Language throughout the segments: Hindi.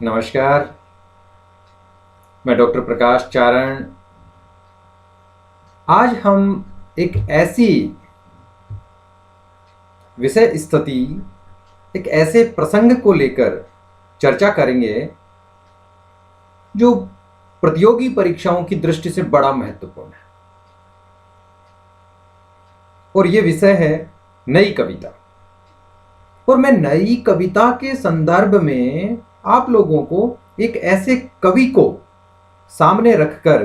नमस्कार। मैं डॉक्टर प्रकाश चारण। आज हम एक ऐसी विषय स्थिति, एक ऐसे प्रसंग को लेकर चर्चा करेंगे जो प्रतियोगी परीक्षाओं की दृष्टि से बड़ा महत्वपूर्ण है। और ये विषय है नई कविता। और मैं नई कविता के संदर्भ में आप लोगों को एक ऐसे कवि को सामने रखकर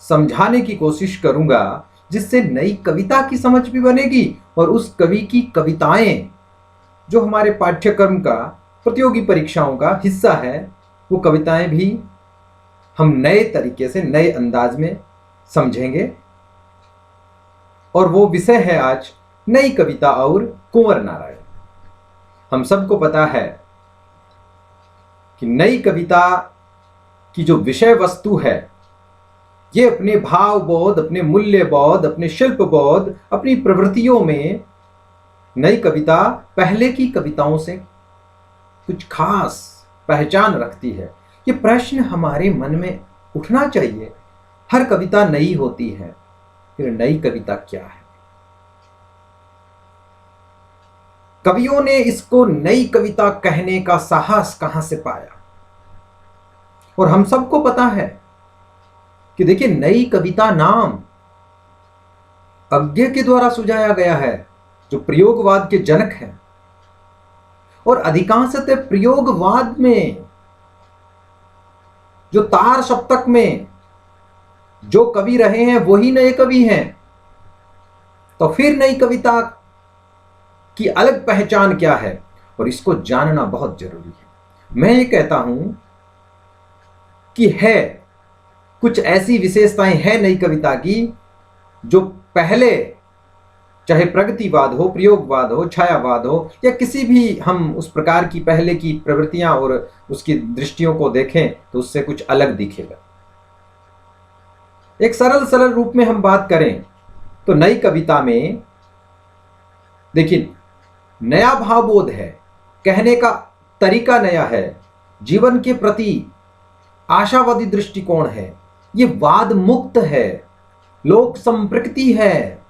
समझाने की कोशिश करूंगा जिससे नई कविता की समझ भी बनेगी और उस कवि की कविताएं जो हमारे पाठ्यक्रम का, प्रतियोगी परीक्षाओं का हिस्सा है, वो कविताएं भी हम नए तरीके से, नए अंदाज में समझेंगे। और वो विषय है आज नई कविता और कुंवर नारायण। हम सबको पता है कि नई कविता की जो विषय वस्तु है, ये अपने भाव बोध, अपने मूल्य बोध, अपने शिल्प बोध, अपनी प्रवृत्तियों में नई कविता पहले की कविताओं से कुछ खास पहचान रखती है। ये प्रश्न हमारे मन में उठना चाहिए। हर कविता नई होती है, फिर नई कविता क्या है? कवियों ने इसको नई कविता कहने का साहस कहां से पाया? और हम सबको पता है कि देखिए, नई कविता नाम अज्ञे के द्वारा सुझाया गया है, जो प्रयोगवाद के जनक हैं। और अधिकांशतः प्रयोगवाद में, जो तार सप्तक में जो कवि रहे हैं वही नए कवि हैं। तो फिर नई कविता की अलग पहचान क्या है? और इसको जानना बहुत जरूरी है। मैं ये कहता हूं कि है कुछ ऐसी विशेषताएं हैं नई कविता की जो पहले, चाहे प्रगतिवाद हो, प्रयोगवाद हो, छायावाद हो, या किसी भी हम उस प्रकार की पहले की प्रवृत्तियां और उसकी दृष्टियों को देखें तो उससे कुछ अलग दिखेगा। एक सरल सरल रूप में हम बात करें तो नई कविता में देखिए, नया भावबोध है, कहने का तरीका नया है, जीवन के प्रति आशावादी दृष्टिकोण है, ये वाद मुक्त है, लोक संप्रकृति है,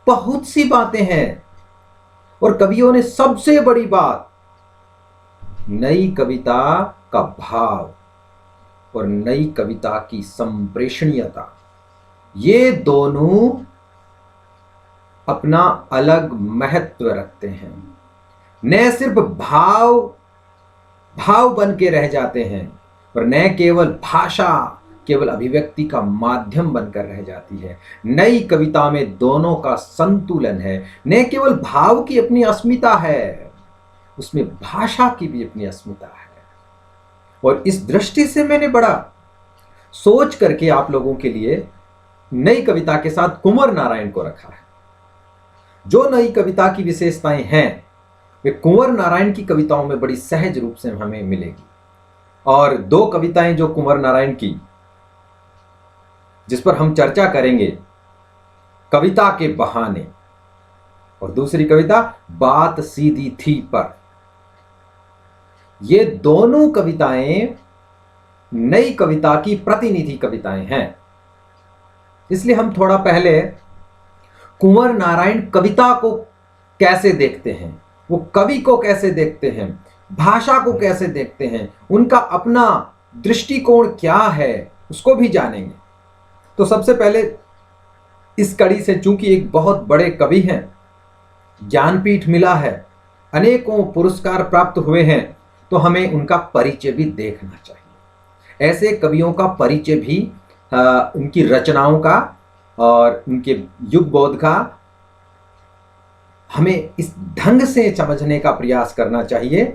बहुत सी बातें हैं। और कवियों ने सबसे बड़ी बात, नई कविता का भाव और नई कविता की संप्रेषणीयता, ये दोनों अपना अलग महत्व रखते हैं। न सिर्फ भाव भाव बन के रह जाते हैं, और न केवल भाषा, केवल अभिव्यक्ति का माध्यम बनकर रह जाती है। नई कविता में दोनों का संतुलन है। न केवल भाव की अपनी अस्मिता है, उसमें भाषा की भी अपनी अस्मिता है। और इस दृष्टि से मैंने बड़ा सोच करके आप लोगों के लिए नई कविता के साथ कुंवर नारायण को रखा है। जो नई कविता की विशेषताएं हैं वे कुंवर नारायण की कविताओं में बड़ी सहज रूप से हमें मिलेगी। और दो कविताएं जो कुंवर नारायण की, जिस पर हम चर्चा करेंगे, कविता के बहाने, और दूसरी कविता बात सीधी थी पर, ये दोनों कविताएं नई कविता की प्रतिनिधि कविताएं हैं। इसलिए हम थोड़ा पहले कुंवर नारायण कविता को कैसे देखते हैं, वो कवि को कैसे देखते हैं, भाषा को कैसे देखते हैं, उनका अपना दृष्टिकोण क्या है, उसको भी जानेंगे। तो सबसे पहले इस कड़ी से, चूंकि एक बहुत बड़े कवि हैं, ज्ञानपीठ मिला है, अनेकों पुरस्कार प्राप्त हुए हैं, तो हमें उनका परिचय भी देखना चाहिए। ऐसे कवियों का परिचय भी, उनकी रचनाओं का और उनके युग बोध का हमें इस ढंग से समझने का प्रयास करना चाहिए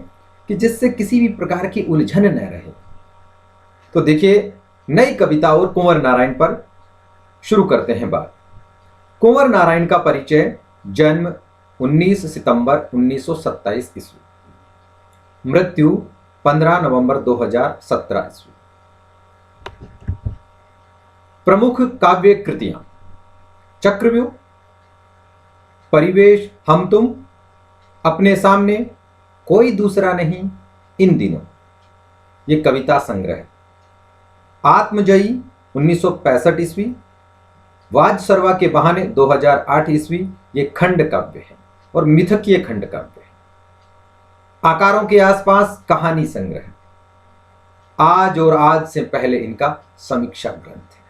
कि जिससे किसी भी प्रकार की उलझन न रहे। तो देखिए, नई कविता और कुंवर नारायण पर शुरू करते हैं बात। कुंवर नारायण का परिचय, जन्म 19 सितंबर 1927 ईस्वी, मृत्यु 15 नवंबर 2017 ईस्वी। प्रमुख काव्य कृतियां: चक्रव्यूह, परिवेश, हम तुम, अपने सामने, कोई दूसरा नहीं, इन दिनों। ये कविता संग्रह, आत्मजयी 1965 ईस्वी, वाज सरवा के बहाने 2008 ईस्वी, ये खंड काव्य है और मिथकीय खंड काव्य है। आकारों के आसपास कहानी संग्रह, आज और आज से पहले इनका समीक्षा ग्रंथ है।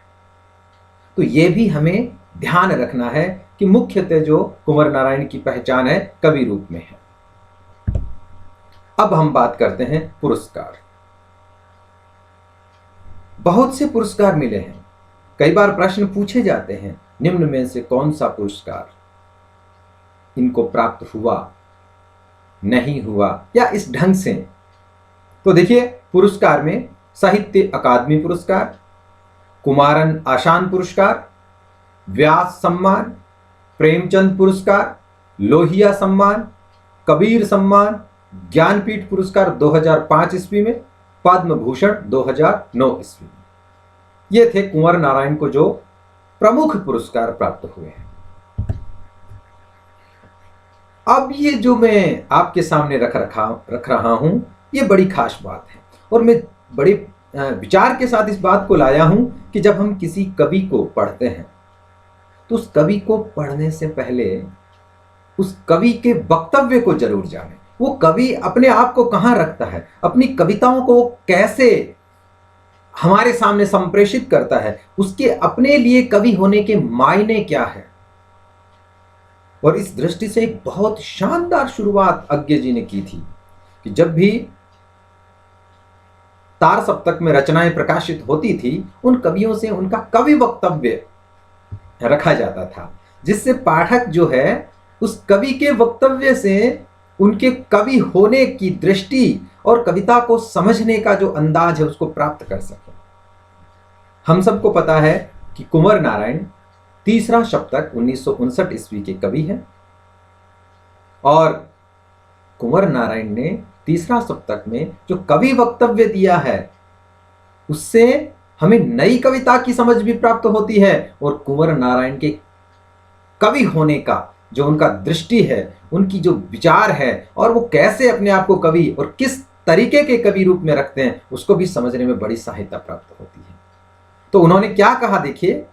तो ये भी हमें ध्यान रखना है कि मुख्यतः जो कुंवर नारायण की पहचान है कवि रूप में है। अब हम बात करते हैं पुरस्कार। बहुत से पुरस्कार मिले हैं। कई बार प्रश्न पूछे जाते हैं, निम्न में से कौन सा पुरस्कार इनको प्राप्त हुआ, नहीं हुआ, या इस ढंग से। तो देखिए, पुरस्कार में साहित्य अकादमी पुरस्कार, कुमारन आशान पुरस्कार, व्यास सम्मान, प्रेमचंद पुरस्कार, लोहिया सम्मान, कबीर सम्मान, ज्ञानपीठ पुरस्कार 2005 ईस्वी में, पद्म भूषण 2009 ईस्वी में। ये थे कुंवर नारायण को जो प्रमुख पुरस्कार प्राप्त हुए हैं। अब ये जो मैं आपके सामने रख रहा हूं, ये बड़ी खास बात है और मैं बड़े विचार के साथ इस बात को लाया हूं कि जब हम किसी कवि को पढ़ते हैं तो उस कवि को पढ़ने से पहले उस कवि के वक्तव्य को जरूर जानें। वो कवि अपने आप को कहां रखता है, अपनी कविताओं को कैसे हमारे सामने संप्रेषित करता है, उसके अपने लिए कवि होने के मायने क्या है। और इस दृष्टि से एक बहुत शानदार शुरुआत अज्ञे जी ने की थी कि जब भी तार सप्तक में रचनाएं प्रकाशित होती थी, उन कवियों से उनका कवि वक्तव्य रखा जाता था, जिससे पाठक जो है उस कवि के वक्तव्य से उनके कवि होने की दृष्टि और कविता को समझने का जो अंदाज है उसको प्राप्त कर सके। हम सबको पता है कि कुंवर नारायण तीसरा सप्तक 1959 ईस्वी के कवि हैं और कुंवर नारायण ने तीसरा सप्तक में जो कवि वक्तव्य दिया है उससे हमें नई कविता की समझ भी प्राप्त होती है और कुंवर नारायण के कवि होने का जो उनका दृष्टि है, उनकी जो विचार है और वो कैसे अपने आप को कवि और किस तरीके के कवि रूप में रखते हैं उसको भी समझने में बड़ी सहायता प्राप्त होती है। तो उन्होंने क्या कहा, देखिए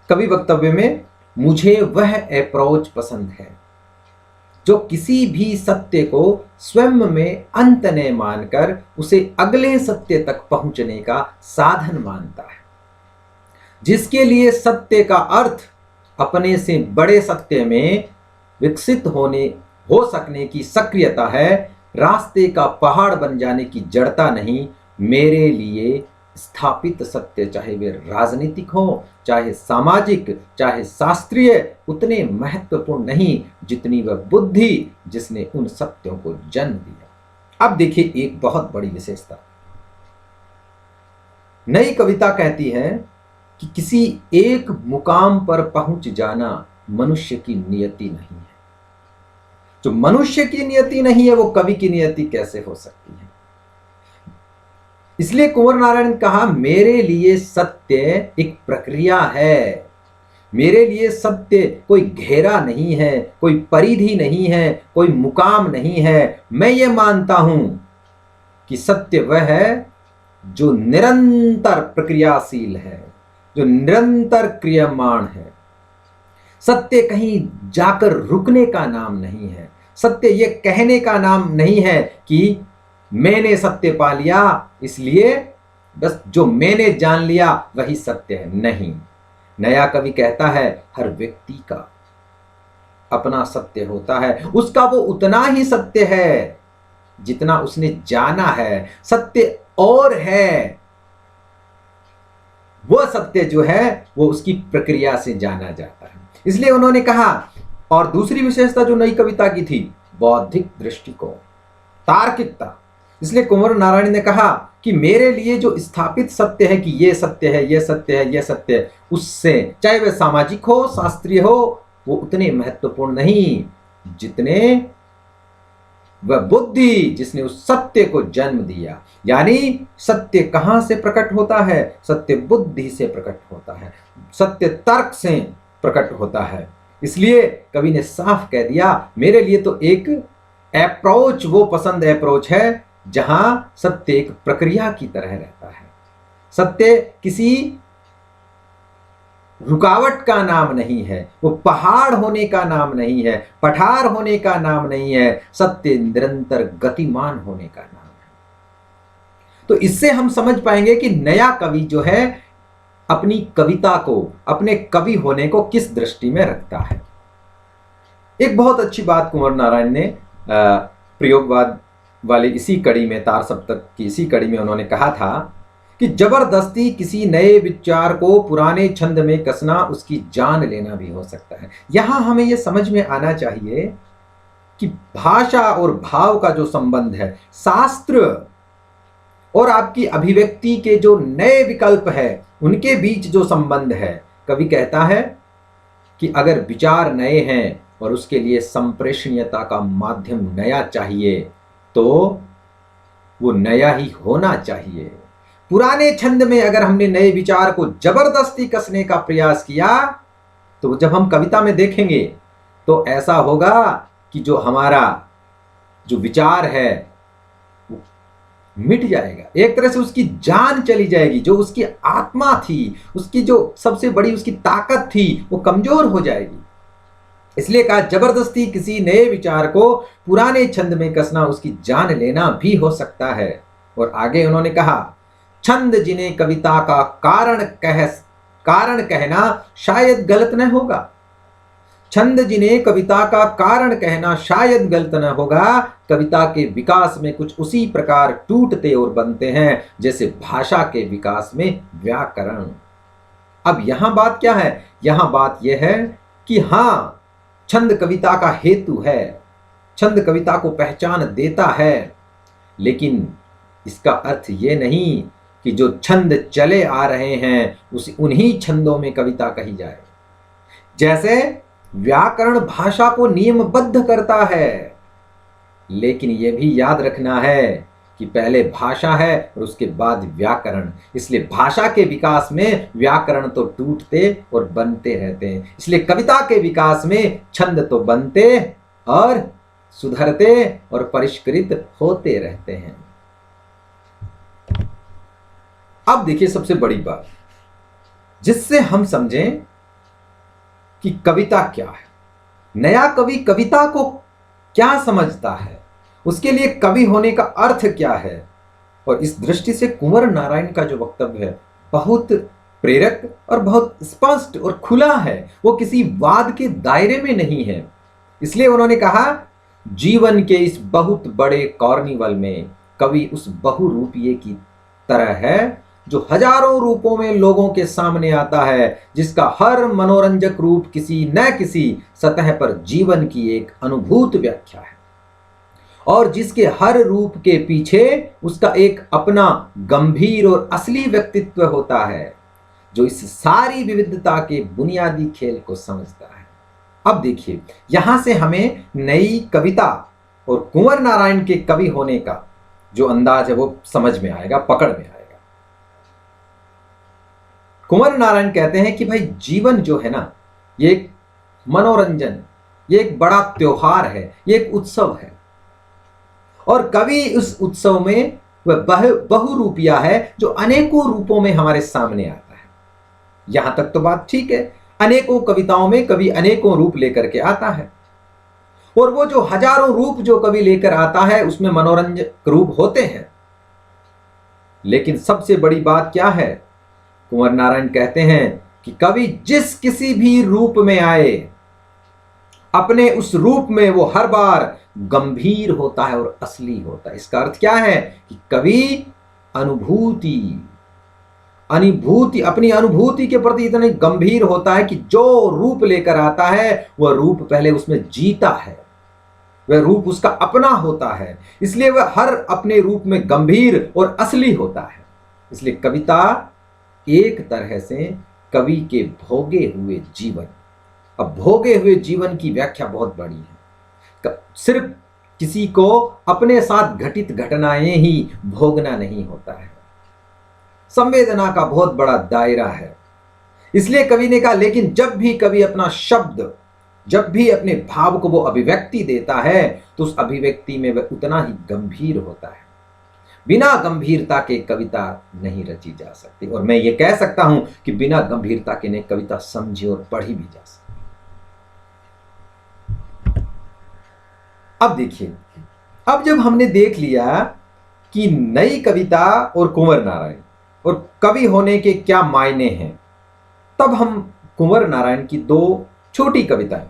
कवि वक्तव्य में, मुझे वह अप्रोच पसंद है जो किसी भी सत्य को स्वयं में अंत न मानकर उसे अगले सत्य तक पहुंचने का साधन मानता है, जिसके लिए सत्य का अर्थ अपने से बड़े सत्य में विकसित हो सकने की सक्रियता है, रास्ते का पहाड़ बन जाने की जड़ता नहीं। मेरे लिए स्थापित सत्य, चाहे वे राजनीतिक हो, चाहे सामाजिक, चाहे शास्त्रीय, उतने महत्वपूर्ण नहीं जितनी वह बुद्धि जिसने उन सत्यों को जन्म दिया। अब देखिए एक बहुत बड़ी विशेषता, नई कविता कहती है कि किसी एक मुकाम पर पहुंच जाना मनुष्य की नियति नहीं है। जो मनुष्य की नियति नहीं है वो कवि की नियति कैसे हो सकती है। इसलिए कुंवर नारायण ने कहा, मेरे लिए सत्य एक प्रक्रिया है, मेरे लिए सत्य कोई घेरा नहीं है, कोई परिधि नहीं है, कोई मुकाम नहीं है। मैं ये मानता हूं कि सत्य वह है जो निरंतर प्रक्रियाशील है, जो निरंतर क्रियामान है। सत्य कहीं जाकर रुकने का नाम नहीं है। सत्य ये कहने का नाम नहीं है कि मैंने सत्य पा लिया इसलिए बस जो मैंने जान लिया वही सत्य है, नहीं। नया कवि कहता है हर व्यक्ति का अपना सत्य होता है, उसका वो उतना ही सत्य है जितना उसने जाना है। सत्य और है, वह सत्य जो है वो उसकी प्रक्रिया से जाना जाता है। इसलिए उन्होंने कहा, और दूसरी विशेषता जो नई कविता की थी, बौद्धिक दृष्टिकोण, तार्किकता। इसलिए कुंवर नारायण ने कहा कि मेरे लिए जो स्थापित सत्य है कि ये सत्य है, ये सत्य है, ये सत्य है, उससे चाहे वह सामाजिक हो, शास्त्रीय हो, वो उतने महत्वपूर्ण नहीं जितने वह बुद्धि जिसने उस सत्य को जन्म दिया। यानी सत्य कहां से प्रकट होता है? सत्य बुद्धि से प्रकट होता है, सत्य तर्क से प्रकट होता है। इसलिए कवि ने साफ कह दिया, मेरे लिए तो एक अप्रोच वो पसंद अप्रोच है जहां सत्य एक प्रक्रिया की तरह रहता है। सत्य किसी रुकावट का नाम नहीं है, वो पहाड़ होने का नाम नहीं है, पठार होने का नाम नहीं है, सत्य निरंतर गतिमान होने का नाम है। तो इससे हम समझ पाएंगे कि नया कवि जो है अपनी कविता को, अपने कवि होने को किस दृष्टि में रखता है। एक बहुत अच्छी बात कुंवर नारायण ने प्रयोगवाद वाले इसी कड़ी में, तार सप्तक की इसी कड़ी में उन्होंने कहा था कि जबरदस्ती किसी नए विचार को पुराने छंद में कसना उसकी जान लेना भी हो सकता है। यहां हमें यह समझ में आना चाहिए कि भाषा और भाव का जो संबंध है, शास्त्र और आपकी अभिव्यक्ति के जो नए विकल्प है उनके बीच जो संबंध है, कवि कहता है कि अगर विचार नए हैं और उसके लिए संप्रेषणीयता का माध्यम नया चाहिए तो वो नया ही होना चाहिए। पुराने छंद में अगर हमने नए विचार को जबरदस्ती कसने का प्रयास किया तो जब हम कविता में देखेंगे तो ऐसा होगा कि जो हमारा जो विचार है वो मिट जाएगा, एक तरह से उसकी जान चली जाएगी, जो उसकी आत्मा थी, उसकी जो सबसे बड़ी उसकी ताकत थी वो कमजोर हो जाएगी। इसलिए कहा जबरदस्ती किसी नए विचार को पुराने छंद में कसना उसकी जान लेना भी हो सकता है। और आगे उन्होंने कहा छंद जिन्हें कविता का कारण कहना शायद गलत न होगा। छंद जिन्हें कविता का कारण कहना शायद गलत न होगा। कविता के विकास में कुछ उसी प्रकार टूटते और बनते हैं जैसे भाषा के विकास में व्याकरण। अब यहां बात क्या है? यहां बात यह है कि हां, छंद कविता का हेतु है, छंद कविता को पहचान देता है, लेकिन इसका अर्थ यह नहीं कि जो छंद चले आ रहे हैं उन्हीं छंदों में कविता कही जाए। जैसे व्याकरण भाषा को नियमबद्ध करता है, लेकिन यह भी याद रखना है कि पहले भाषा है और उसके बाद व्याकरण। इसलिए भाषा के विकास में व्याकरण तो टूटते और बनते रहते हैं, इसलिए कविता के विकास में छंद तो बनते और सुधरते और परिष्कृत होते रहते हैं। अब देखिए सबसे बड़ी बात जिससे हम समझें कि कविता क्या है, नया कवि कविता को क्या समझता है, उसके लिए कवि होने का अर्थ क्या है। और इस दृष्टि से कुंवर नारायण का जो वक्तव्य है बहुत प्रेरक और बहुत स्पष्ट और खुला है, वो किसी वाद के दायरे में नहीं है। इसलिए उन्होंने कहा जीवन के इस बहुत बड़े कार्निवल में कवि उस बहुरूपीय की तरह है जो हजारों रूपों में लोगों के सामने आता है, जिसका हर मनोरंजक रूप किसी न किसी सतह पर जीवन की एक अनुभूत व्याख्या है और जिसके हर रूप के पीछे उसका एक अपना गंभीर और असली व्यक्तित्व होता है जो इस सारी विविधता के बुनियादी खेल को समझता है। अब देखिए यहां से हमें नई कविता और कुंवर नारायण के कवि होने का जो अंदाज है वो समझ में आएगा, पकड़ में आएगा। कुंवर नारायण कहते हैं कि भाई जीवन जो है ना, ये एक मनोरंजन, ये एक बड़ा त्योहार है, ये एक उत्सव है और कवि उस उत्सव में वह बहुरूपिया है जो अनेकों रूपों में हमारे सामने आता है। यहां तक तो बात ठीक है, अनेकों कविताओं में कवि अनेकों रूप लेकर के आता है और वो जो हजारों रूप जो कवि लेकर आता है उसमें मनोरंजक रूप होते हैं। लेकिन सबसे बड़ी बात क्या है? कुंवर नारायण कहते हैं कि कवि जिस किसी भी रूप में आए, अपने उस रूप में वो हर बार गंभीर होता है और असली होता है। इसका अर्थ क्या है कि कवि अपनी अनुभूति के प्रति इतने गंभीर होता है कि जो रूप लेकर आता है वह रूप पहले उसमें जीता है, वह रूप उसका अपना होता है, इसलिए वह हर अपने रूप में गंभीर और असली होता है। इसलिए कविता एक तरह से कवि के भोगे हुए जीवन। अब भोगे हुए जीवन की व्याख्या बहुत बड़ी है, सिर्फ किसी को अपने साथ घटित घटनाएं ही भोगना नहीं होता है, संवेदना का बहुत बड़ा दायरा है। इसलिए कवि ने कहा लेकिन जब भी कवि अपना शब्द, जब भी अपने भाव को वो अभिव्यक्ति देता है तो उस अभिव्यक्ति में वह उतना ही गंभीर होता है। बिना गंभीरता के कविता नहीं रची जा सकती। और मैं ये कह सकता हूं कि बिना गंभीरता के ने कविता समझी और पढ़ी भी जा सकती। अब देखिए, अब जब हमने देख लिया कि नई कविता और कुंवर नारायण और कवि होने के क्या मायने हैं, तब हम कुंवर नारायण की दो छोटी कविताएं,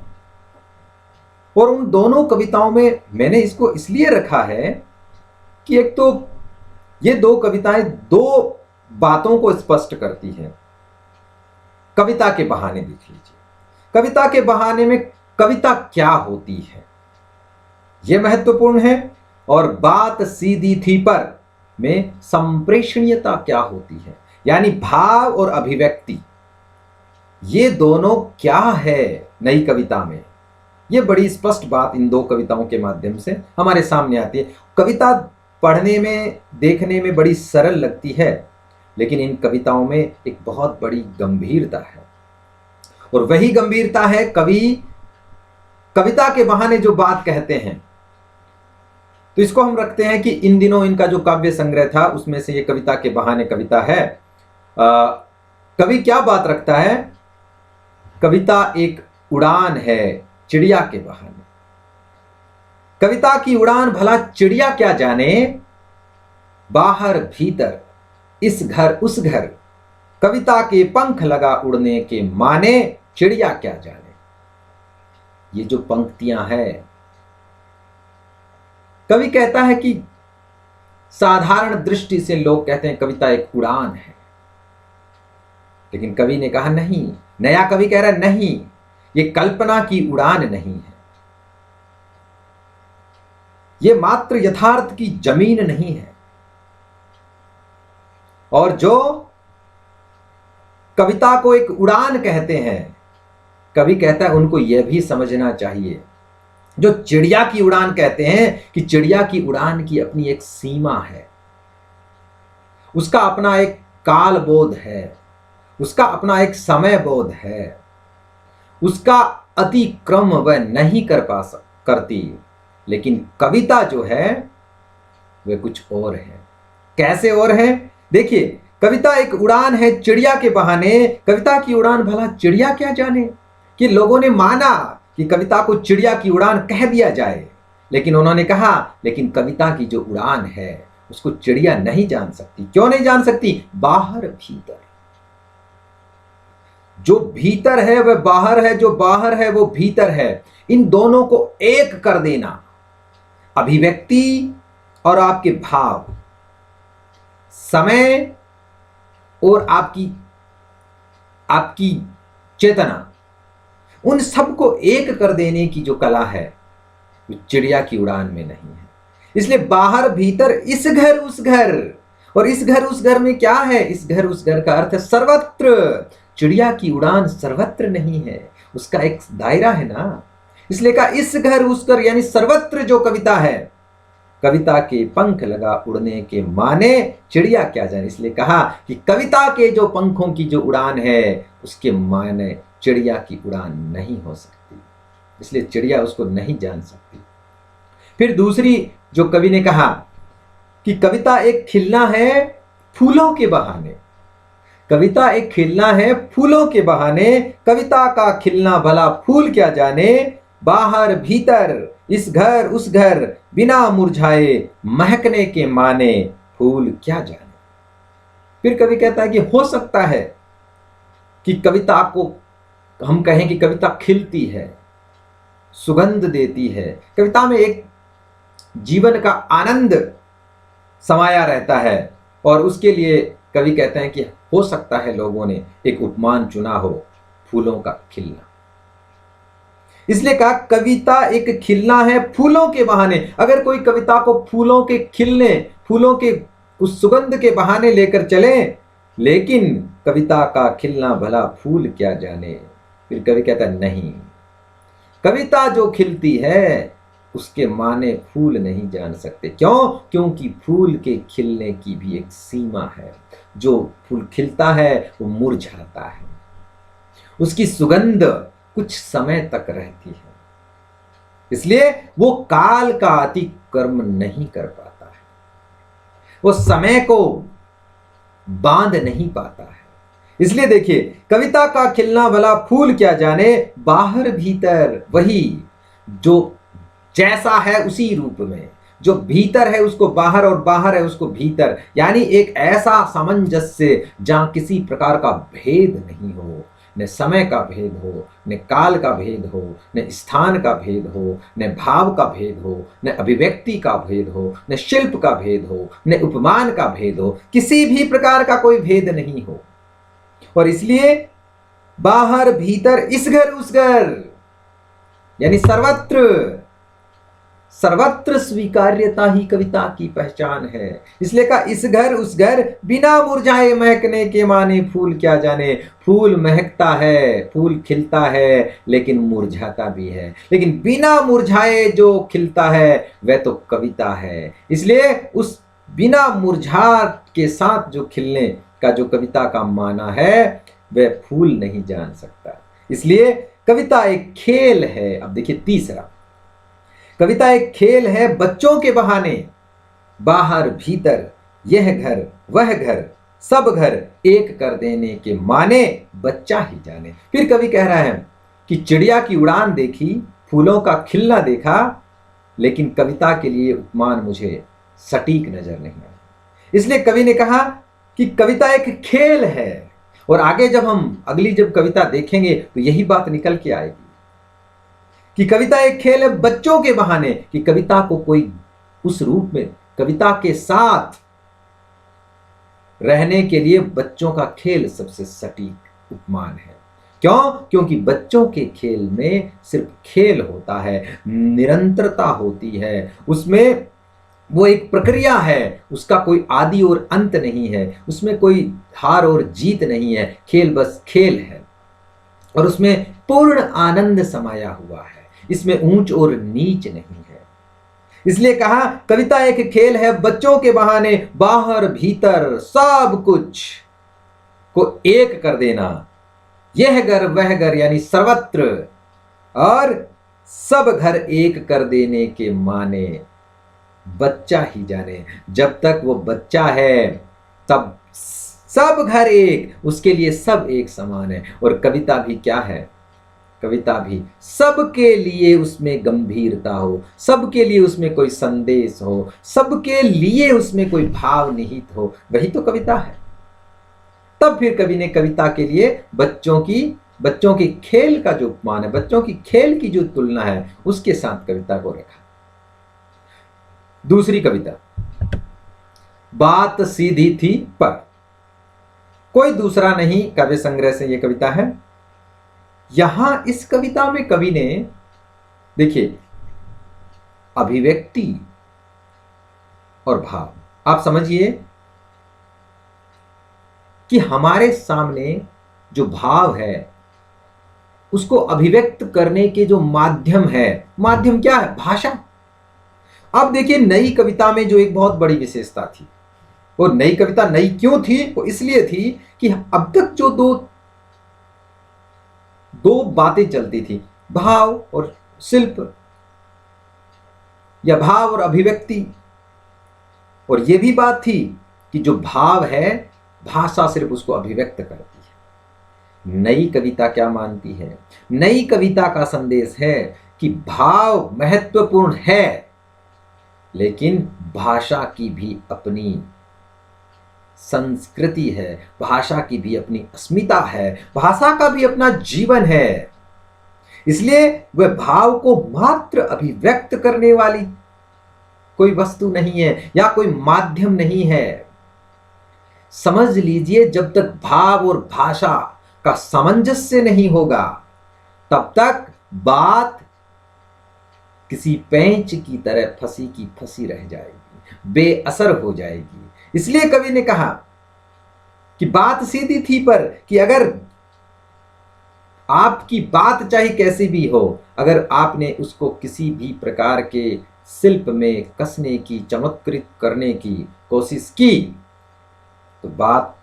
और उन दोनों कविताओं में मैंने इसको इसलिए रखा है कि एक तो ये दो कविताएं दो बातों को स्पष्ट करती हैं। कविता के बहाने देख लीजिए, कविता के बहाने में कविता क्या होती है यह महत्वपूर्ण है, और बात सीधी थी पर में संप्रेषणीयता क्या होती है, यानी भाव और अभिव्यक्ति, ये दोनों क्या है नई कविता में। ये बड़ी स्पष्ट बात इन दो कविताओं के माध्यम से हमारे सामने आती है। कविता पढ़ने में देखने में बड़ी सरल लगती है, लेकिन इन कविताओं में एक बहुत बड़ी गंभीरता है, और वही गंभीरता है कवि कविता के बहाने जो बात कहते हैं। तो इसको हम रखते हैं कि इन दिनों इनका जो काव्य संग्रह था उसमें से ये कविता के बहाने कविता है। कवि क्या बात रखता है? कविता एक उड़ान है चिड़िया के बहाने। कविता की उड़ान भला चिड़िया क्या जाने, बाहर भीतर इस घर उस घर, कविता के पंख लगा उड़ने के माने, चिड़िया क्या जाने। ये जो पंक्तियां हैं, कवि कहता है कि साधारण दृष्टि से लोग कहते हैं कविता एक उड़ान है, लेकिन कवि ने कहा नहीं, नया कवि कह रहा है नहीं, ये कल्पना की उड़ान नहीं है, ये मात्र यथार्थ की जमीन नहीं है। और जो कविता को एक उड़ान कहते हैं, कवि कहता है उनको यह भी समझना चाहिए, जो चिड़िया की उड़ान कहते हैं कि चिड़िया की उड़ान की अपनी एक सीमा है, उसका अपना एक काल बोध है, उसका अपना एक समय बोध है, उसका अतिक्रम वह नहीं करती। लेकिन कविता जो है वह कुछ और है। कैसे और है? देखिए, कविता एक उड़ान है चिड़िया के बहाने। कविता की उड़ान भला चिड़िया क्या जाने, कि लोगों ने माना कि कविता को चिड़िया की उड़ान कह दिया जाए, लेकिन उन्होंने कहा लेकिन कविता की जो उड़ान है उसको चिड़िया नहीं जान सकती। क्यों नहीं जान सकती? बाहर भीतर, जो भीतर है वह बाहर है, जो बाहर है वो भीतर है। इन दोनों को एक कर देना, अभिव्यक्ति और आपके भाव, समय और आपकी चेतना, उन सबको एक कर देने की जो कला है वो चिड़िया की उड़ान में नहीं है। इसलिए बाहर भीतर, इस घर उस घर, और इस घर उस घर में क्या है? इस घर उस घर का अर्थ है सर्वत्र। चिड़िया की उड़ान सर्वत्र नहीं है, उसका एक दायरा है ना। इसलिए कहा इस घर उस घर, यानी सर्वत्र जो कविता है, कविता के पंख लगा उड़ने के माने, चिड़िया क्या जाने। इसलिए कहा कि कविता के जो पंखों की जो उड़ान है उसके माने चिड़िया की उड़ान नहीं हो सकती, इसलिए चिड़िया उसको नहीं जान सकती। फिर दूसरी जो कवि ने कहा कि कविता एक खिलना है फूलों के बहाने। कविता एक खिलना है फूलों के बहाने, कविता का खिलना भला फूल क्या जाने, बाहर भीतर इस घर उस घर, बिना मुरझाए महकने के माने, फूल क्या जाने। फिर कवि कहता है कि हो सकता है कि कविता को हम कहें कि कविता खिलती है, सुगंध देती है, कविता में एक जीवन का आनंद समाया रहता है, और उसके लिए कवि कहते हैं कि हो सकता है लोगों ने एक उपमान चुना हो, फूलों का खिलना। इसलिए कहा कविता एक खिलना है फूलों के बहाने। अगर कोई कविता को फूलों के खिलने, फूलों के उस सुगंध के बहाने लेकर चले, लेकिन कविता का खिलना भला फूल क्या जाने, फिर कवि कहता नहीं, कविता जो खिलती है उसके माने फूल नहीं जान सकते। क्यों? क्योंकि फूल के खिलने की भी एक सीमा है। जो फूल खिलता है वो मुरझाता है, उसकी सुगंध कुछ समय तक रहती है, इसलिए वो काल का अतिक्रम नहीं कर पाता है। वो समय को बांध नहीं पाता है। इसलिए देखिए, कविता का खिलना भला फूल क्या जाने, बाहर भीतर वही, जो जैसा है उसी रूप में, जो भीतर है उसको बाहर और बाहर है उसको भीतर, यानी एक ऐसा सामंजस्य जहां किसी प्रकार का भेद नहीं हो, न समय का भेद हो, न काल का भेद हो, न स्थान का भेद हो, न भाव का भेद हो, न अभिव्यक्ति का भेद हो, न शिल्प का भेद हो, न उपमान का भेद हो, किसी भी प्रकार का कोई भेद नहीं हो। और इसलिए बाहर भीतर इस घर उस घर, यानी सर्वत्र सर्वत्र स्वीकार्यता ही कविता की पहचान है। इसलिए कहा इस घर उस घर, बिना मुरझाए महकने के माने फूल क्या जाने। फूल महकता है, फूल खिलता है, लेकिन मुरझाता भी है, लेकिन बिना मुरझाए जो खिलता है वह तो कविता है। इसलिए उस बिना मुरझा के साथ जो खिलने का जो कविता का माना है वह फूल नहीं जान सकता। इसलिए कविता एक खेल है। अब देखिए तीसरा, कविता एक खेल है बच्चों के बहाने, बाहर भीतर यह घर वह घर, सब घर एक कर देने के माने बच्चा ही जाने। फिर कवि कह रहा है कि चिड़िया की उड़ान देखी, फूलों का खिलना देखा, लेकिन कविता के लिए उपमान मुझे सटीक नजर नहीं आया। इसलिए कवि ने कहा कि कविता एक खेल है। और आगे जब हम अगली जब कविता देखेंगे तो यही बात निकल के आएगी कि कविता एक खेल है बच्चों के बहाने, कि कविता को कोई उस रूप में, कविता के साथ रहने के लिए बच्चों का खेल सबसे सटीक उपमान है। क्यों? क्योंकि बच्चों के खेल में सिर्फ खेल होता है, निरंतरता होती है, उसमें वो एक प्रक्रिया है, उसका कोई आदि और अंत नहीं है, उसमें कोई हार और जीत नहीं है, खेल बस खेल है और उसमें पूर्ण आनंद समाया हुआ है, इसमें ऊंच और नीच नहीं है। इसलिए कहा कविता एक खेल है बच्चों के बहाने, बाहर भीतर सब कुछ को एक कर देना, यह घर वह घर यानी सर्वत्र, और सब घर एक कर देने के माने बच्चा ही जाने। जब तक वो बच्चा है तब सब घर एक, उसके लिए सब एक समान है। और कविता भी क्या है? कविता भी सबके लिए उसमें गंभीरता हो, सबके लिए उसमें कोई संदेश हो, सबके लिए उसमें कोई भाव निहित हो, वही तो कविता है। तब फिर कवि ने कविता के लिए बच्चों के खेल का जो उपमान है, बच्चों की खेल की जो तुलना है, उसके साथ कविता को रखा। दूसरी कविता, बात सीधी थी पर, कोई दूसरा नहीं काव्य संग्रह से यह कविता है। यहां इस कविता में कवि ने देखिए अभिव्यक्ति और भाव, आप समझिए कि हमारे सामने जो भाव है उसको अभिव्यक्त करने के जो माध्यम है, माध्यम क्या है? भाषा। अब देखिए नई कविता में जो एक बहुत बड़ी विशेषता थी, और नई कविता नई क्यों थी? वो इसलिए थी कि अब तक जो दो बातें चलती थी, भाव और शिल्प या भाव और अभिव्यक्ति, और यह भी बात थी कि जो भाव है भाषा सिर्फ उसको अभिव्यक्त करती है। नई कविता क्या मानती है? नई कविता का संदेश है कि भाव महत्वपूर्ण है, लेकिन भाषा की भी अपनी संस्कृति है, भाषा की भी अपनी अस्मिता है, भाषा का भी अपना जीवन है। इसलिए वह भाव को मात्र अभिव्यक्त करने वाली कोई वस्तु नहीं है या कोई माध्यम नहीं है। समझ लीजिए, जब तक भाव और भाषा का सामंजस्य नहीं होगा तब तक बात किसी पेंच की तरह फंसी की फंसी रह जाएगी, बेअसर हो जाएगी। इसलिए कवि ने कहा कि बात सीधी थी पर, कि अगर आपकी बात चाहे कैसी भी हो, अगर आपने उसको किसी भी प्रकार के शिल्प में कसने की, चमत्कृत करने की कोशिश की तो बात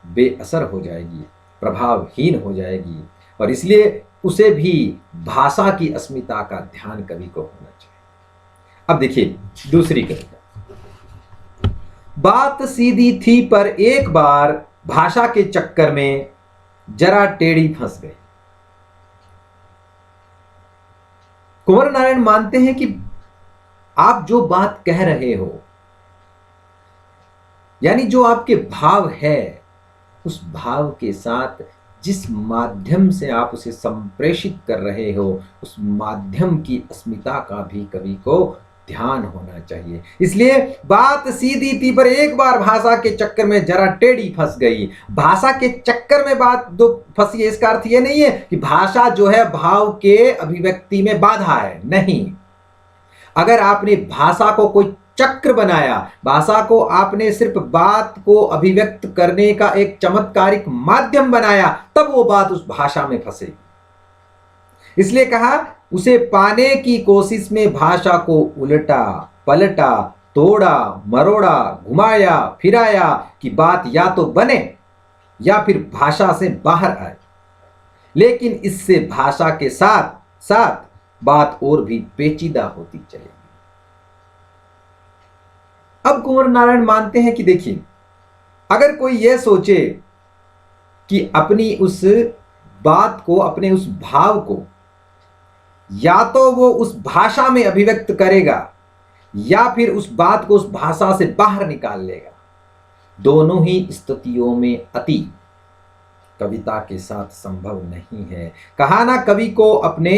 बेअसर हो जाएगी, प्रभावहीन हो जाएगी। और इसलिए उसे भी भाषा की अस्मिता का ध्यान कवि को होना चाहिए। अब देखिए दूसरी कविता, बात सीधी थी पर एक बार भाषा के चक्कर में जरा टेढ़ी फंस गई। कुंवर नारायण मानते हैं कि आप जो बात कह रहे हो, यानी जो आपके भाव है, उस भाव के साथ जिस माध्यम से आप उसे संप्रेषित कर रहे हो, उस माध्यम की अस्मिता का भी कवि को ध्यान होना चाहिए। इसलिए बात सीधी थी पर एक बार भाषा के चक्कर में जरा टेढ़ी फंस गई। भाषा के चक्कर में बात दो फंसी है, इसका अर्थ ये नहीं है कि भाषा जो है भाव के अभिव्यक्ति में बाधा है, नहीं। अगर आपने भाषा को कोई चक्र बनाया, भाषा को आपने सिर्फ बात को अभिव्यक्त करने का एक चमत्कारिक माध्यम बनाया, तब वो बात उस भाषा में फंसेगी। इसलिए कहा उसे पाने की कोशिश में भाषा को उलटा पलटा, तोड़ा मरोड़ा, घुमाया फिराया कि बात या तो बने या फिर भाषा से बाहर आए, लेकिन इससे भाषा के साथ साथ बात और भी पेचीदा होती चलेगी। अब कुंवर नारायण मानते हैं कि देखिए, अगर कोई यह सोचे कि अपनी उस बात को, अपने उस भाव को या तो वो उस भाषा में अभिव्यक्त करेगा या फिर उस बात को उस भाषा से बाहर निकाल लेगा, दोनों ही स्थितियों में अति कविता के साथ संभव नहीं है। कहा ना, कवि को अपने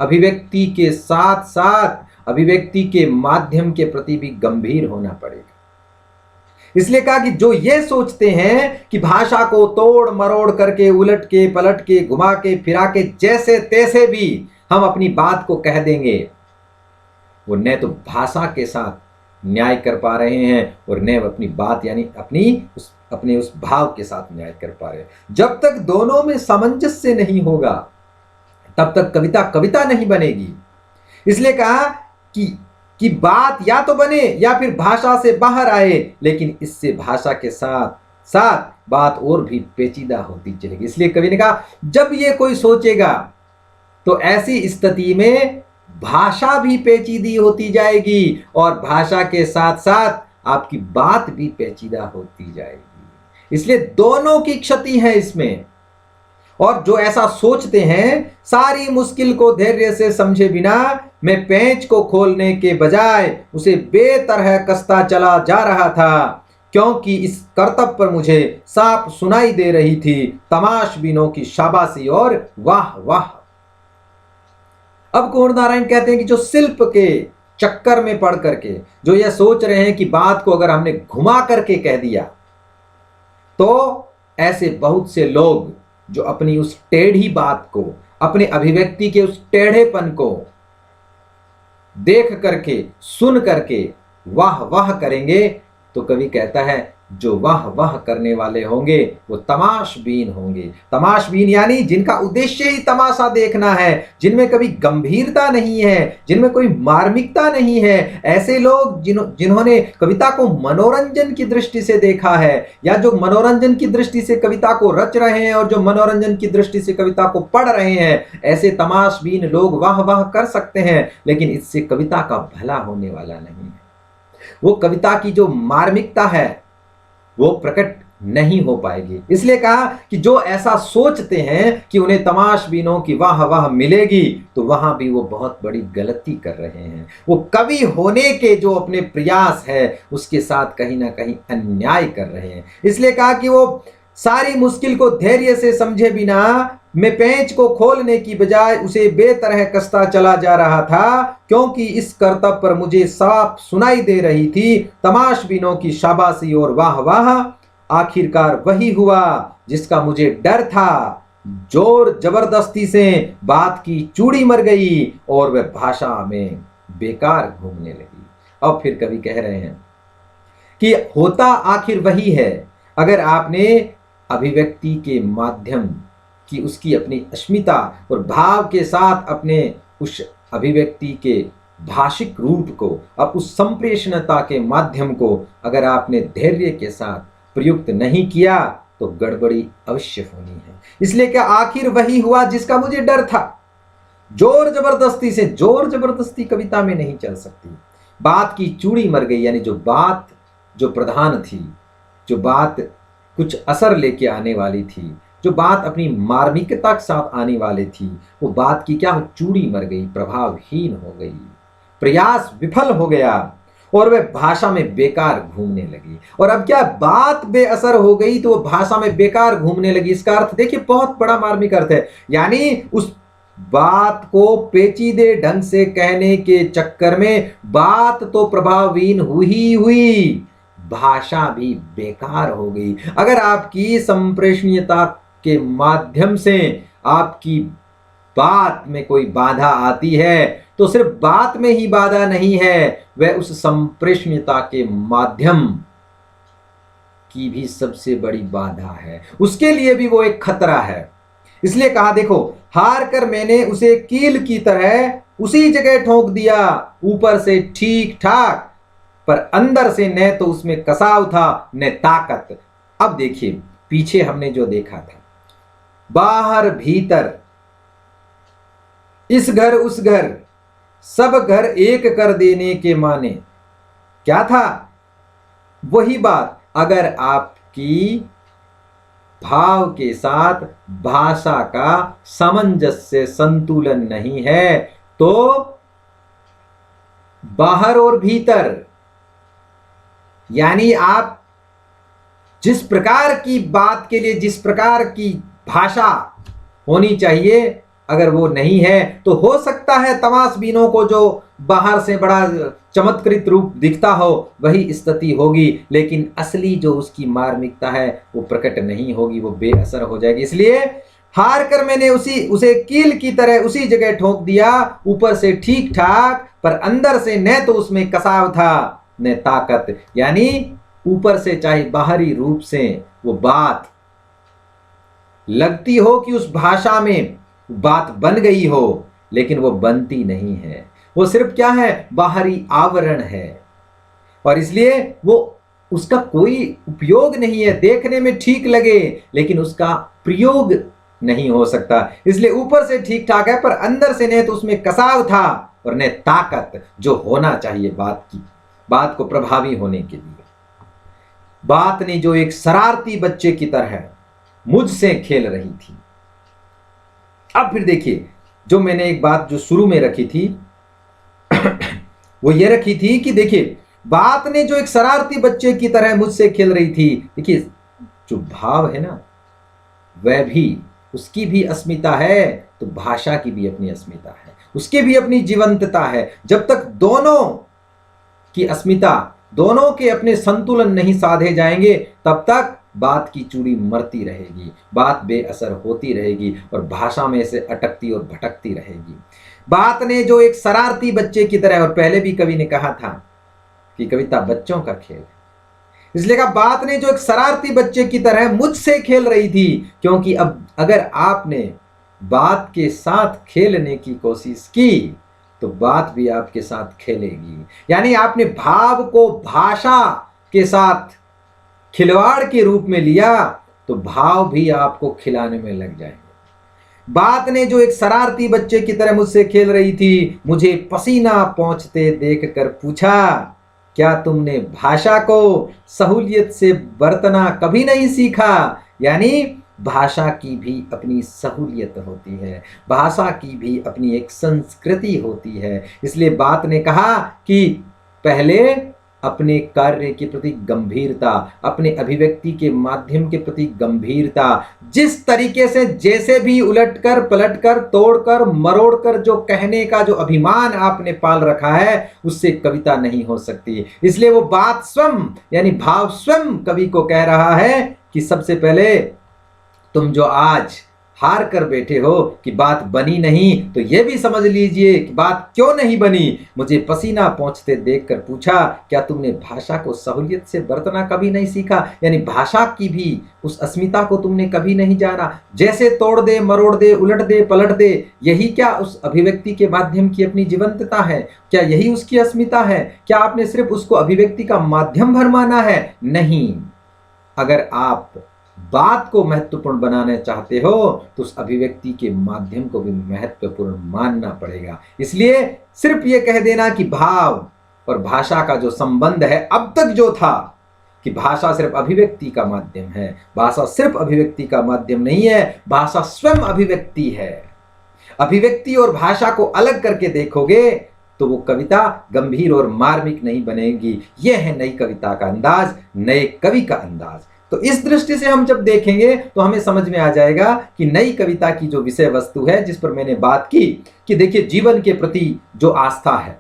अभिव्यक्ति के साथ साथ अभिव्यक्ति के माध्यम के प्रति भी गंभीर होना पड़ेगा। इसलिए कहा कि जो ये सोचते हैं कि भाषा को तोड़ मरोड़ करके, उलट के पलट के, घुमा के फिरा के, जैसे तैसे भी हम अपनी बात को कह देंगे, वो न तो भाषा के साथ न्याय कर पा रहे हैं और न अपनी बात यानी अपने उस भाव के साथ न्याय कर पा रहे हैं। जब तक दोनों में सामंजस्य नहीं होगा, तब तक कविता कविता नहीं बनेगी। इसलिए कहा कि बात या तो बने या फिर भाषा से बाहर आए, लेकिन इससे भाषा के साथ साथ बात और भी पेचीदा होती चलेगी। इसलिए कवि ने कहा जब ये कोई सोचेगा तो ऐसी स्थिति में भाषा भी पेचीदी होती जाएगी और भाषा के साथ साथ आपकी बात भी पेचीदा होती जाएगी। इसलिए दोनों की क्षति है इसमें। और जो ऐसा सोचते हैं, सारी मुश्किल को धैर्य से समझे बिना मैं पेंच को खोलने के बजाय उसे बेतरह कसता चला जा रहा था, क्योंकि इस करतब पर मुझे साफ सुनाई दे रही थी तमाशबीनों की शाबाशी और वाह वाह। अब कुंवर नारायण कहते हैं कि जो शिल्प के चक्कर में पड़ करके जो यह सोच रहे हैं कि बात को अगर हमने घुमा करके कह दिया, तो ऐसे बहुत से लोग जो अपनी उस टेढ़ी बात को, अपने अभिव्यक्ति के उस टेढ़ेपन को देख करके, सुन करके वाह वाह करेंगे, तो कवि कहता है जो वाह वाह करने वाले होंगे वो तमाशबीन होंगे। तमाशबीन यानी जिनका उद्देश्य ही तमाशा देखना है, जिनमें कभी गंभीरता नहीं है, जिनमें कोई मार्मिकता नहीं है। ऐसे लोग जिन्होंने कविता को मनोरंजन की दृष्टि से देखा है, या जो मनोरंजन की दृष्टि से कविता को रच रहे हैं और जो मनोरंजन की दृष्टि से कविता को पढ़ रहे हैं, ऐसे तमाशबीन लोग वाह वाह कर सकते हैं, लेकिन इससे कविता का भला होने वाला नहीं है। वो कविता की जो मार्मिकता है वो प्रकट नहीं हो पाएगी। इसलिए कहा कि जो ऐसा सोचते हैं कि उन्हें तमाशबीनों की वाह वाह मिलेगी, तो वहां भी वो बहुत बड़ी गलती कर रहे हैं। वो कवि होने के जो अपने प्रयास है उसके साथ कहीं ना कहीं अन्याय कर रहे हैं। इसलिए कहा कि वो सारी मुश्किल को धैर्य से समझे बिना मैं पेंच को खोलने की बजाय उसे बेतरह कसता चला जा रहा था, क्योंकि इस करतब पर मुझे साफ सुनाई दे रही थी तमाशबीनों की शाबाशी और वाह वाह। आखिरकार वही हुआ जिसका मुझे डर था। जोर जबरदस्ती से बात की चूड़ी मर गई और वह भाषा में बेकार घूमने लगी। अब फिर कवि कह रहे हैं कि होता आखिर वही है। अगर आपने अभिव्यक्ति के माध्यम की उसकी अपनी अस्मिता और भाव के साथ अपने उस अभिव्यक्ति के भाषिक रूप को, अब उस संप्रेषणता के माध्यम को अगर आपने धैर्य के साथ प्रयुक्त नहीं किया, तो गड़बड़ी अवश्य होनी है। इसलिए क्या आखिर वही हुआ जिसका मुझे डर था। जोर जबरदस्ती कविता में नहीं चल सकती। बात की चूड़ी मर गई, यानी जो बात जो प्रधान थी, जो बात कुछ असर लेके आने वाली थी, जो बात अपनी मार्मिकता के साथ आने वाली थी, वो बात की क्या चूड़ी मर गई, प्रभावहीन हो गई, प्रयास विफल हो गया और वह भाषा में बेकार घूमने लगी। और अब क्या बात बेअसर हो गई तो वो भाषा में बेकार घूमने लगी। इसका अर्थ देखिए बहुत बड़ा मार्मिक अर्थ है, यानी उस बात को पेचीदे ढंग से कहने के चक्कर में बात तो प्रभावहीन हुई हुई, भाषा भी बेकार हो गई। अगर आपकी संप्रेषणीयता के माध्यम से आपकी बात में कोई बाधा आती है तो सिर्फ बात में ही बाधा नहीं है, वह उस संप्रेषणीयता के माध्यम की भी सबसे बड़ी बाधा है, उसके लिए भी वो एक खतरा है। इसलिए कहा देखो, हार कर मैंने उसे कील की तरह उसी जगह ठोक दिया, ऊपर से ठीक ठाक पर अंदर से न तो उसमें कसाव था न ताकत। अब देखिए पीछे हमने जो देखा था, बाहर भीतर, इस घर उस घर, सब घर एक कर देने के माने क्या था? वही बात, अगर आपकी भाव के साथ भाषा का सामंजस्य संतुलन नहीं है तो बाहर और भीतर, यानी आप जिस प्रकार की बात के लिए जिस प्रकार की भाषा होनी चाहिए, अगर वो नहीं है तो हो सकता है तमाशबीनों को जो बाहर से बड़ा चमत्कृत रूप दिखता हो वही स्थिति होगी, लेकिन असली जो उसकी मार्मिकता है वो प्रकट नहीं होगी, वो बेअसर हो जाएगी। इसलिए हार कर मैंने उसे कील की तरह उसी जगह ठोक दिया, ऊपर से ठीक ठाक पर अंदर से न तो उसमें कसाव था न ताकत, यानी ऊपर से चाहे बाहरी रूप से वो बात लगती हो कि उस भाषा में बात बन गई हो, लेकिन वो बनती नहीं है, वो सिर्फ क्या है, बाहरी आवरण है। और इसलिए वो उसका कोई उपयोग नहीं है, देखने में ठीक लगे लेकिन उसका प्रयोग नहीं हो सकता। इसलिए ऊपर से ठीक ठाक है पर अंदर से न तो उसमें कसाव था और न ताकत जो होना चाहिए बात को प्रभावी होने के लिए। बात ने जो एक शरारती बच्चे की तरह मुझसे खेल रही थी। अब फिर देखिए, जो मैंने एक बात जो शुरू में रखी थी वो ये रखी थी कि देखिए बात ने जो एक शरारती बच्चे की तरह मुझसे खेल रही थी। देखिए जो भाव है ना, वह भी, उसकी भी अस्मिता है तो भाषा की भी अपनी अस्मिता है, उसकी भी अपनी जीवंतता है। जब तक दोनों की अस्मिता, दोनों के अपने संतुलन नहीं साधे जाएंगे तब तक बात की चूड़ी मरती रहेगी, बात बेअसर होती रहेगी और भाषा में से अटकती और भटकती रहेगी। बात ने जो एक शरारती बच्चे की तरह, और पहले भी कवि ने कहा था कि कविता बच्चों का खेल है, इसलिए कहा बात ने जो एक शरारती बच्चे की तरह मुझसे खेल रही थी, क्योंकि अब अगर आपने बात के साथ खेलने की कोशिश की तो बात भी आपके साथ खेलेगी। यानी आपने भाव को भाषा के साथ खिलवाड़ के रूप में लिया तो भाव भी आपको खिलाने में लग जाएंगे। बात ने जो एक शरारती बच्चे की तरह मुझसे खेल रही थी, मुझे पसीना पोंछते देखकर पूछा, क्या तुमने भाषा को सहूलियत से बरतना कभी नहीं सीखा? यानी भाषा की भी अपनी सहूलियत होती है, भाषा की भी अपनी एक संस्कृति होती है। इसलिए बात ने कहा कि पहले अपने कार्य के प्रति गंभीरता, अपने अभिव्यक्ति के माध्यम के प्रति गंभीरता, जिस तरीके से जैसे भी उलटकर पलटकर तोड़कर मरोड़कर जो कहने का जो अभिमान आपने पाल रखा है उससे कविता नहीं हो सकती। इसलिए वो बात स्वयं यानी भाव स्वयं कवि को कह रहा है कि सबसे पहले तुम जो आज हार कर बैठे हो कि बात बनी नहीं, तो यह भी समझ लीजिए कि बात क्यों नहीं बनी। मुझे पसीना पोंछते देखकर पूछा, क्या तुमने भाषा को सहूलियत से बरतना कभी नहीं सीखा? यानी भाषा की भी उस अस्मिता को तुमने कभी नहीं जाना। जैसे तोड़ दे मरोड़ दे उलट दे पलट दे, यही क्या उस अभिव्यक्ति के माध्यम की अपनी जीवंतता है? क्या यही उसकी अस्मिता है? क्या आपने सिर्फ उसको अभिव्यक्ति का माध्यम भर माना है? नहीं, अगर आप बात को महत्वपूर्ण बनाना चाहते हो तो उस अभिव्यक्ति के माध्यम को भी महत्वपूर्ण मानना पड़ेगा। इसलिए सिर्फ ये कह देना कि भाव और भाषा का जो संबंध है अब तक जो था कि भाषा सिर्फ अभिव्यक्ति का माध्यम है। भाषा सिर्फ अभिव्यक्ति का माध्यम नहीं है, भाषा स्वयं अभिव्यक्ति है। अभिव्यक्ति और भाषा को अलग करके देखोगे तो वो कविता गंभीर और मार्मिक नहीं बनेगी। यह है नई कविता का अंदाज, नए कवि का अंदाज। तो इस दृष्टि से हम जब देखेंगे तो हमें समझ में आ जाएगा कि नई कविता की जो विषय वस्तु है, जिस पर मैंने बात की कि देखिए जीवन के प्रति जो आस्था है,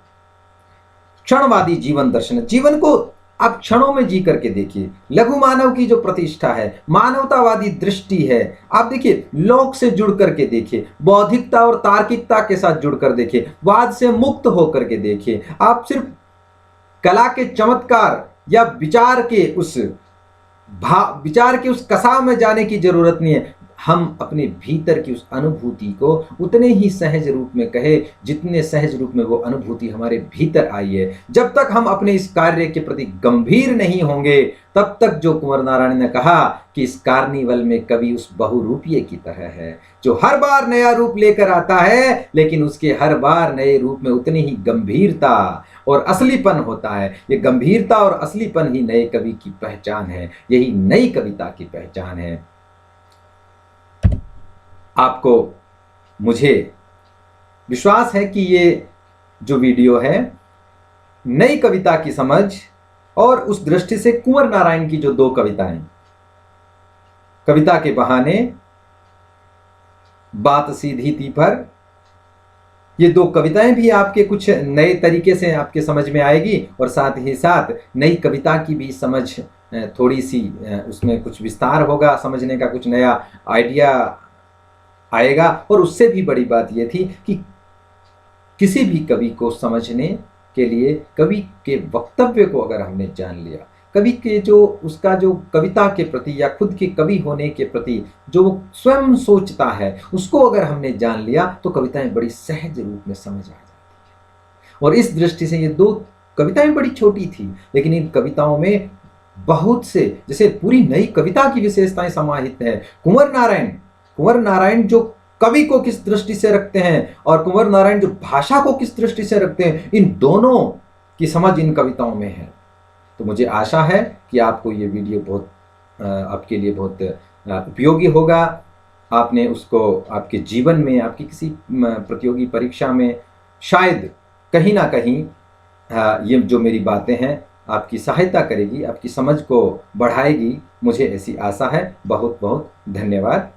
क्षणवादी जीवन दर्शन, जीवन को आप क्षणों में जी करके देखिए। लघु मानव की जो प्रतिष्ठा है, मानवतावादी दृष्टि है, आप देखिए लोक से जुड़ करके देखिए, बौद्धिकता और तार्किकता के साथ जुड़कर देखिए, वाद से मुक्त होकर के देखिए। आप सिर्फ कला के चमत्कार या विचार के उस कसाव में जाने की जरूरत नहीं है। हम अपने भीतर की उस अनुभूति को उतने ही सहज रूप में कहे जितने सहज रूप में वो अनुभूति हमारे भीतर आई है। जब तक हम अपने इस कार्य के प्रति गंभीर नहीं होंगे, तब तक जो कुंवर नारायण ने कहा कि इस कार्निवल में कवि उस बहुरूपीय की तरह है जो हर बार नया रूप लेकर आता है, लेकिन उसके हर बार नए रूप में उतनी ही गंभीरता और असलीपन होता है। ये गंभीरता और असलीपन ही नए कवि की पहचान है, यही नई कविता की पहचान है। आपको, मुझे विश्वास है कि ये जो वीडियो है नई कविता की समझ और उस दृष्टि से कुंवर नारायण की जो 2 कविताएं, कविता के बहाने, बात सीधी थी पर, ये 2 कविताएं भी आपके कुछ नए तरीके से आपके समझ में आएगी और साथ ही साथ नई कविता की भी समझ थोड़ी सी, उसमें कुछ विस्तार होगा, समझने का कुछ नया आइडिया आएगा। और उससे भी बड़ी बात यह थी कि किसी भी कवि को समझने के लिए, कवि के वक्तव्य को अगर हमने जान लिया, कवि के जो उसका जो कविता के प्रति या खुद के कवि होने के प्रति जो वो स्वयं सोचता है, उसको अगर हमने जान लिया तो कविताएं बड़ी सहज रूप में समझ आ जाती है। और इस दृष्टि से ये 2 कविताएं बड़ी छोटी थी, लेकिन इन कविताओं में बहुत से, जैसे पूरी नई कविता की विशेषताएं समाहित है। कुंवर नारायण जो कवि को किस दृष्टि से रखते हैं और कुंवर नारायण जो भाषा को किस दृष्टि से रखते हैं, इन दोनों की समझ इन कविताओं में है। तो मुझे आशा है कि आपको ये वीडियो आपके लिए बहुत उपयोगी होगा। आपने उसको आपके जीवन में, आपकी किसी प्रतियोगी परीक्षा में शायद कहीं ना कहीं ये जो मेरी बातें हैं आपकी सहायता करेगी, आपकी समझ को बढ़ाएगी। मुझे ऐसी आशा है। बहुत बहुत धन्यवाद।